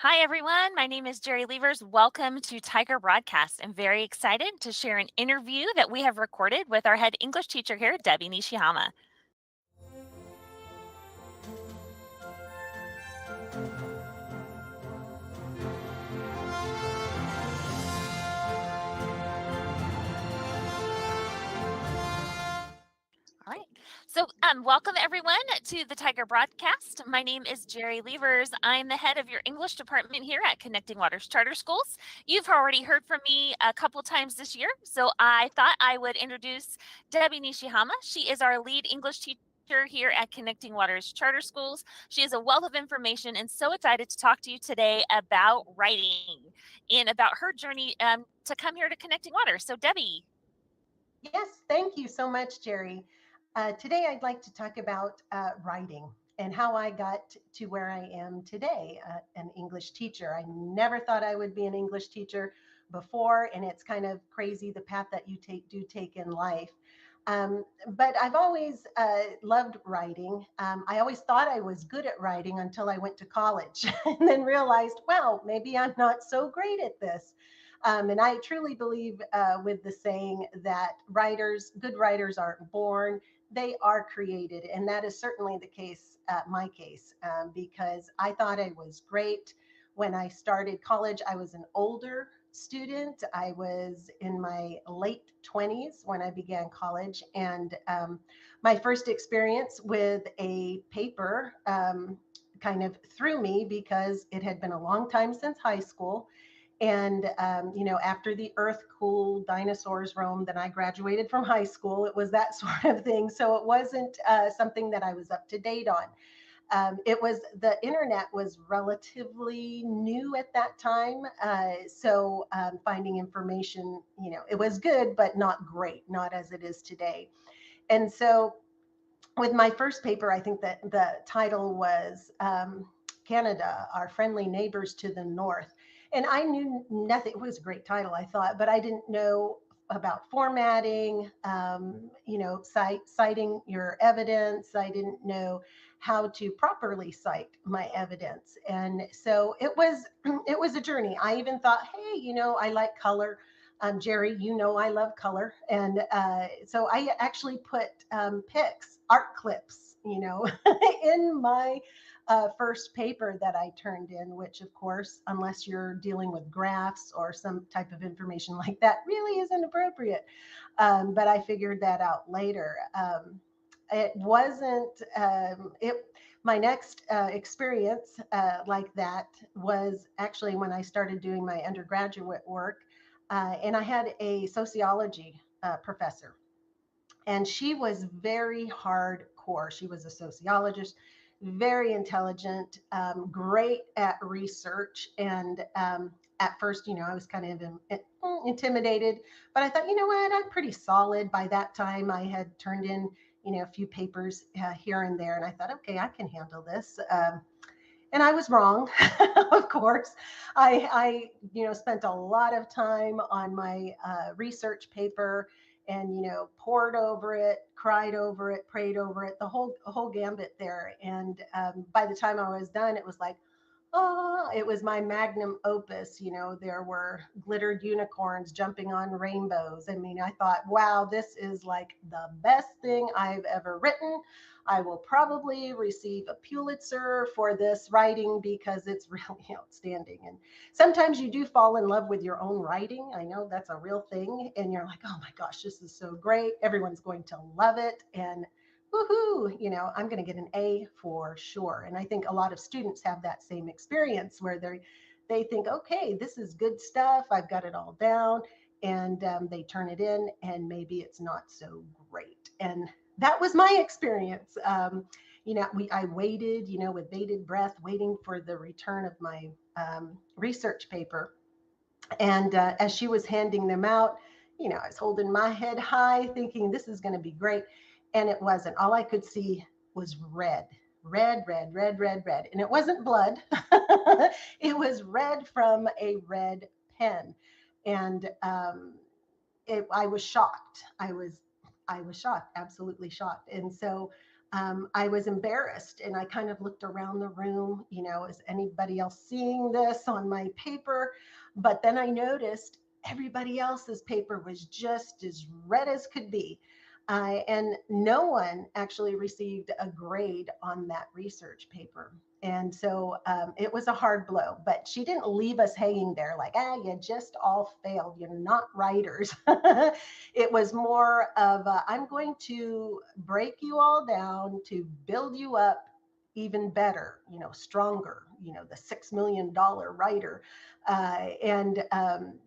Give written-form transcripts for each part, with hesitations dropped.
Hi, everyone. My name is Jerri Levers. Welcome to Tiger Broadcast. I'm very excited to share an interview that we have recorded with our head English teacher here, Debbie Nishihama. All right. Welcome everyone to the Tiger Broadcast. My name is Jerri Levers. I'm the head of your English department here at Connecting Waters Charter Schools. You've already heard from me a couple times this year, so I thought I would introduce Debbie Nishihama. She is our lead English teacher here at Connecting Waters Charter Schools. She is a wealth of information and so excited to talk to you today about writing and about her journey to come here to Connecting Waters. So, Debbie. Yes, thank you so much, Jerry. Today, I'd like to talk about writing and how I got to where I am today, an English teacher. I never thought I would be an English teacher before, and it's kind of crazy the path that you take in life. But I've always loved writing. I always thought I was good at writing until I went to college and then realized, well, maybe I'm not so great at this. And I truly believe with the saying that good writers aren't born, they are created. And that is certainly the case, my case, because I thought I was great. When I started college, I was an older student. I was in my late 20s when I began college. And my first experience with a paper kind of threw me because it had been a long time since high school. And, after the earth cooled, dinosaurs roamed, then I graduated from high school. It was that sort of thing. So it wasn't something that I was up to date on. The internet was relatively new at that time. So finding information, it was good, but not great, not as it is today. And so with my first paper, I think that the title was Canada, Our Friendly Neighbors to the North. And I knew nothing. It was a great title, I thought, but I didn't know about formatting, citing your evidence. I didn't know how to properly cite my evidence. And so it was a journey. I even thought, hey, I like color. Jerry, I love color. And so I actually put pics, art clips, in my first paper that I turned in, which, of course, unless you're dealing with graphs or some type of information like that, really isn't appropriate. But I figured that out later. It wasn't, it, My next experience like that was actually when I started doing my undergraduate work. And I had a sociology professor, and she was very hardcore. She was a sociologist, very intelligent, great at research. And at first, I was kind of intimidated, but I thought, you know what, I'm pretty solid. By that time, I had turned in, a few papers here and there, and I thought, okay, I can handle this. And I was wrong, of course. I spent a lot of time on my research paper, and poured over it, cried over it, prayed over it, the whole gambit there. And by the time I was done, it was like, oh, it was my magnum opus. There were glittered unicorns jumping on rainbows. I mean, I thought, wow, this is like the best thing I've ever written. I will probably receive a Pulitzer for this writing because it's really outstanding. And sometimes you do fall in love with your own writing. I know that's a real thing. And you're like, oh my gosh, this is so great. Everyone's going to love it. And woohoo, I'm going to get an A for sure. And I think a lot of students have that same experience where they think, okay, this is good stuff. I've got it all down. And they turn it in, and maybe it's not so great. And that was my experience. I waited, with bated breath, waiting for the return of my research paper. And as she was handing them out, I was holding my head high, thinking this is going to be great. And it wasn't. All I could see was red, red, red, red, red, red. And it wasn't blood, it was red from a red pen. And I was shocked. I was shocked, absolutely shocked. And so I was embarrassed and I kind of looked around the room, is anybody else seeing this on my paper? But then I noticed everybody else's paper was just as red as could be. And no one actually received a grade on that research paper. And so it was a hard blow, but she didn't leave us hanging there like, you just all failed. You're not writers. It was more of, I'm going to break you all down to build you up even better, stronger, the $6 million writer. And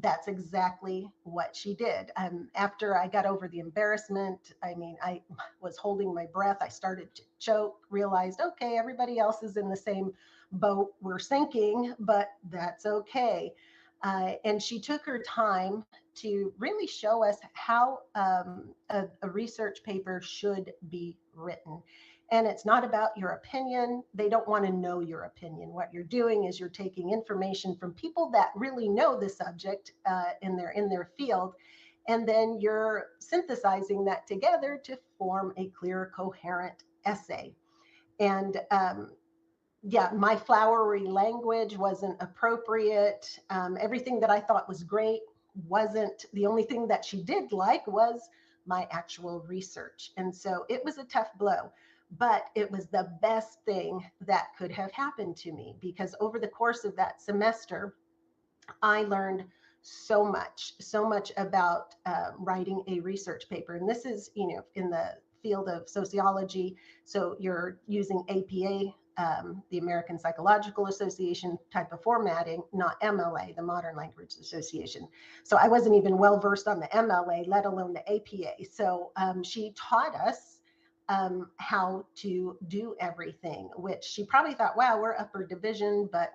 that's exactly what she did. After I got over the embarrassment, I mean, I was holding my breath. I started to choke, realized, okay, everybody else is in the same boat. We're sinking, but that's okay. And she took her time to really show us how a research paper should be written. And it's not about your opinion. They don't want to know your opinion. What you're doing is you're taking information from people that really know the subject in their field, and then you're synthesizing that together to form a clear, coherent essay. And yeah, my flowery language wasn't appropriate. Everything that I thought was great wasn't. The only thing that she did like was my actual research. And so it was a tough blow, but it was the best thing that could have happened to me, because over the course of that semester, I learned so much about writing a research paper. And this is, in the field of sociology. So you're using APA, the American Psychological Association type of formatting, not MLA, the Modern Language Association. So I wasn't even well versed on the MLA, let alone the APA. So she taught us how to do everything, which she probably thought, wow, we're upper division, but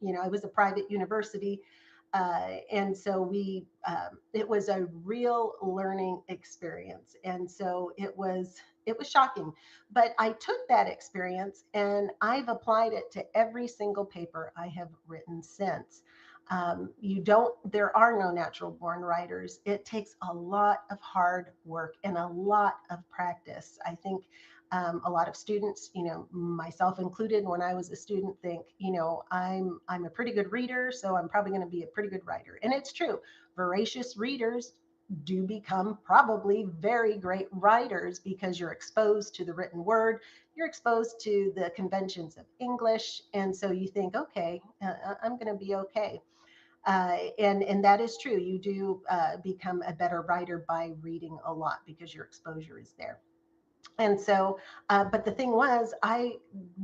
it was a private university. And so it was a real learning experience. And so it was shocking, but I took that experience and I've applied it to every single paper I have written since. There are no natural born writers. It takes a lot of hard work and a lot of practice. I think a lot of students, myself included, when I was a student, think, I'm a pretty good reader, so I'm probably going to be a pretty good writer. And it's true. Voracious readers do become probably very great writers because you're exposed to the written word, you're exposed to the conventions of English, and so you think, okay, I'm going to be okay. And that is true. You do become a better writer by reading a lot because your exposure is there. And so, but the thing was, I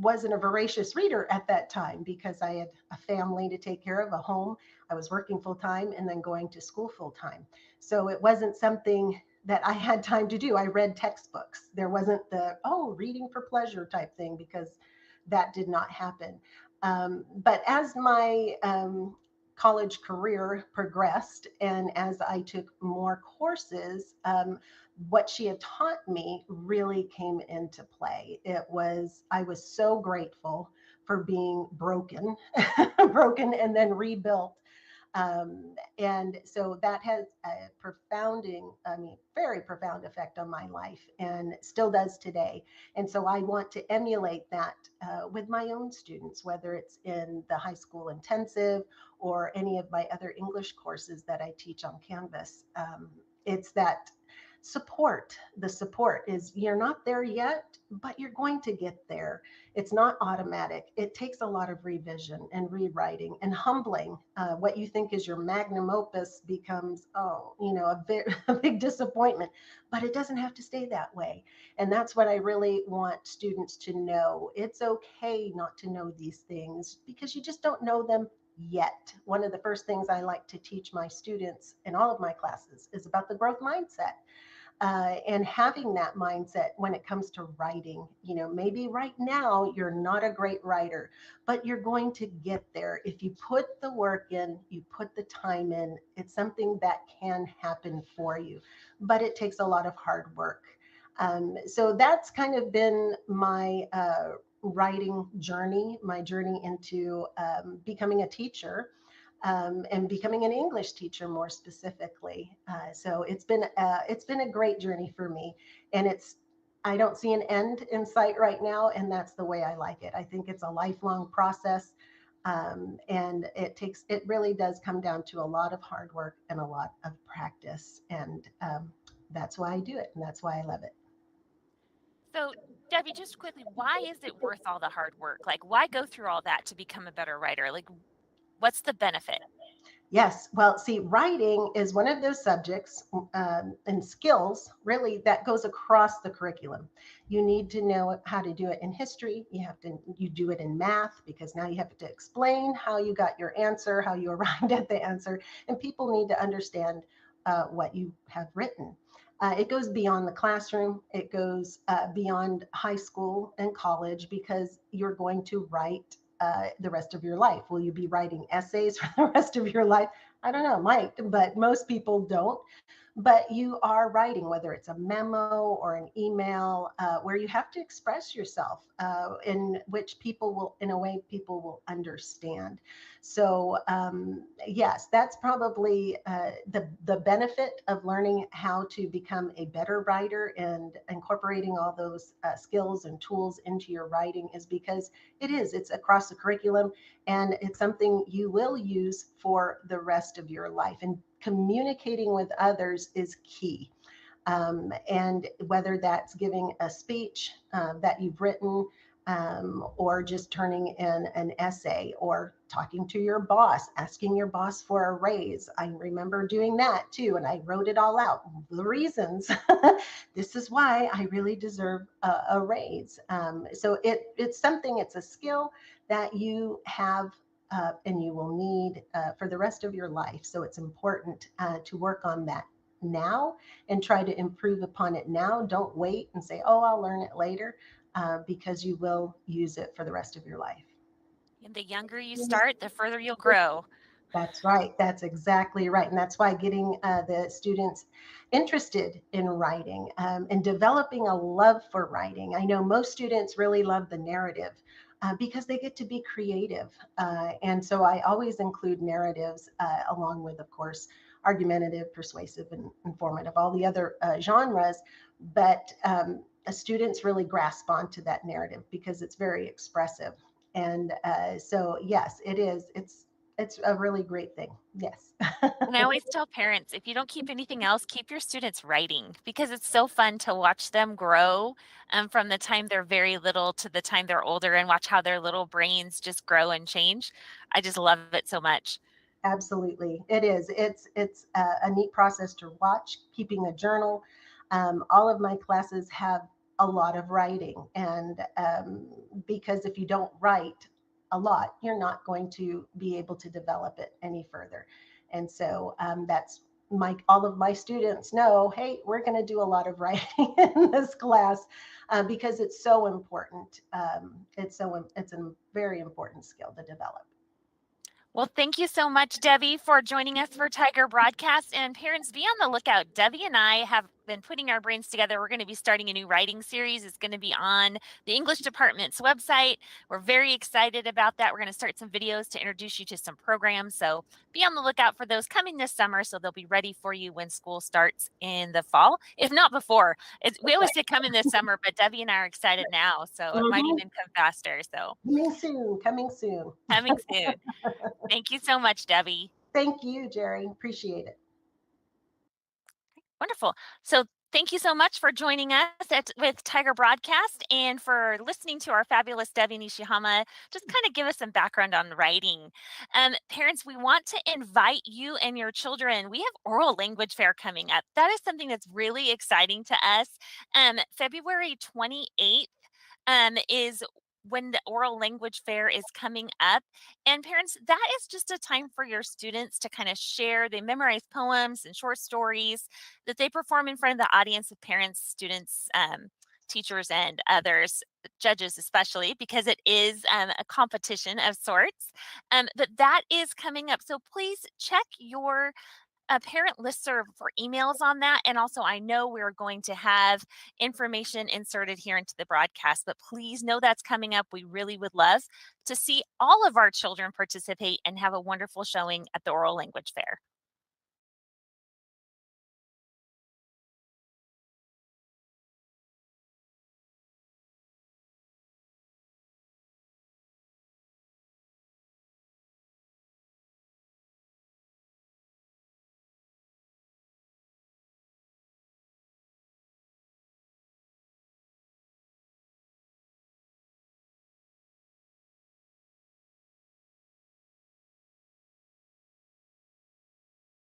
wasn't a voracious reader at that time because I had a family to take care of, a home. I was working full time and then going to school full time. So it wasn't something that I had time to do. I read textbooks. There wasn't the, reading for pleasure type thing, because that did not happen. But as my college career progressed and as I took more courses, what she had taught me really came into play. I was so grateful for being broken, broken and then rebuilt. And so that has a very profound effect on my life and still does today. And so I want to emulate that with my own students, whether it's in the high school intensive or any of my other English courses that I teach on Canvas. It's that support. The support is, you're not there yet, but you're going to get there. It's not automatic. It takes a lot of revision and rewriting and humbling. What you think is your magnum opus becomes, a big disappointment, but it doesn't have to stay that way. And that's what I really want students to know. It's okay not to know these things because you just don't know them yet. One of the first things I like to teach my students in all of my classes is about the growth mindset. And having that mindset when it comes to writing. Maybe right now you're not a great writer, but you're going to get there. If you put the work in, you put the time in, it's something that can happen for you, but it takes a lot of hard work. So that's kind of been my writing journey, my journey into becoming a teacher, and becoming an English teacher more specifically. So it's been a great journey for me, and I don't see an end in sight right now, and that's the way I like it. I think it's a lifelong process, and it really does come down to a lot of hard work and a lot of practice, and that's why I do it, and that's why I love it. So, Debbie, just quickly, why is it worth all the hard work? Like, why go through all that to become a better writer? Like, what's the benefit? Yes. Well, see, writing is one of those subjects and skills really that goes across the curriculum. You need to know how to do it in history. You do it in math because now you have to explain how you got your answer, how you arrived at the answer, and people need to understand what you have written. It goes beyond the classroom. It goes beyond high school and college because you're going to write the rest of your life. Will you be writing essays for the rest of your life? I don't know, might, but most people don't. But you are writing, whether it's a memo or an email, where you have to express yourself in which people will, in a way, people will understand. So yes, that's probably the benefit of learning how to become a better writer and incorporating all those skills and tools into your writing is because it's across the curriculum and it's something you will use for the rest of your life. And communicating with others is key. And whether that's giving a speech that you've written, or just turning in an essay, or talking to your boss, asking your boss for a raise. I remember doing that too, and I wrote it all out. The reasons this is why I really deserve a raise. So it's something, it's a skill that you have and you will need for the rest of your life. So it's important to work on that now and try to improve upon it now. Don't wait and say, oh, I'll learn it later, because you will use it for the rest of your life. And the younger you start, the further you'll grow. That's right. That's exactly right. And that's why getting the students interested in writing and developing a love for writing. I know most students really love the narrative because they get to be creative. And so I always include narratives along with, of course, argumentative, persuasive, and informative, all the other genres. But students really grasp onto that narrative because it's very expressive. And so, yes, it is. It's a really great thing. Yes. And I always tell parents, if you don't keep anything else, keep your students writing because it's so fun to watch them grow from the time they're very little to the time they're older and watch how their little brains just grow and change. I just love it so much. Absolutely. It is. It's a neat process to watch, keeping a journal. All of my classes have a lot of writing. And because if you don't write a lot, you're not going to be able to develop it any further. And so that's all of my students know, hey, we're going to do a lot of writing in this class because it's so important. It's a very important skill to develop. Well, thank you so much, Debbie, for joining us for Tiger Broadcast. And parents, be on the lookout. Debbie and I have been putting our brains together. We're going to be starting a new writing series. It's going to be on the English department's website. We're very excited about that. We're going to start some videos to introduce you to some programs. So be on the lookout for those coming this summer. So they'll be ready for you when school starts in the fall, if not before. We always say come in this summer, but Debbie and I are excited now. So it might Mhm. even come faster. So Coming soon. Coming soon. coming soon. Thank you so much, Debbie. Thank you, Jerry. Appreciate it. Wonderful. So thank you so much for joining us with Tiger Broadcast and for listening to our fabulous Debbie Nishihama. Just kind of give us some background on writing. Parents, we want to invite you and your children. We have oral language fair coming up. That is something that's really exciting to us. February 28th is when the oral language fair is coming up. And parents, that is just a time for your students to kind of share. They memorize poems and short stories that they perform in front of the audience of parents, students, teachers, and others, judges especially, because it is a competition of sorts. But that is coming up. So please check your a parent listserv for emails on that. And also, I know we're going to have information inserted here into the broadcast, but please know that's coming up. We really would love to see all of our children participate and have a wonderful showing at the Oral Language Fair.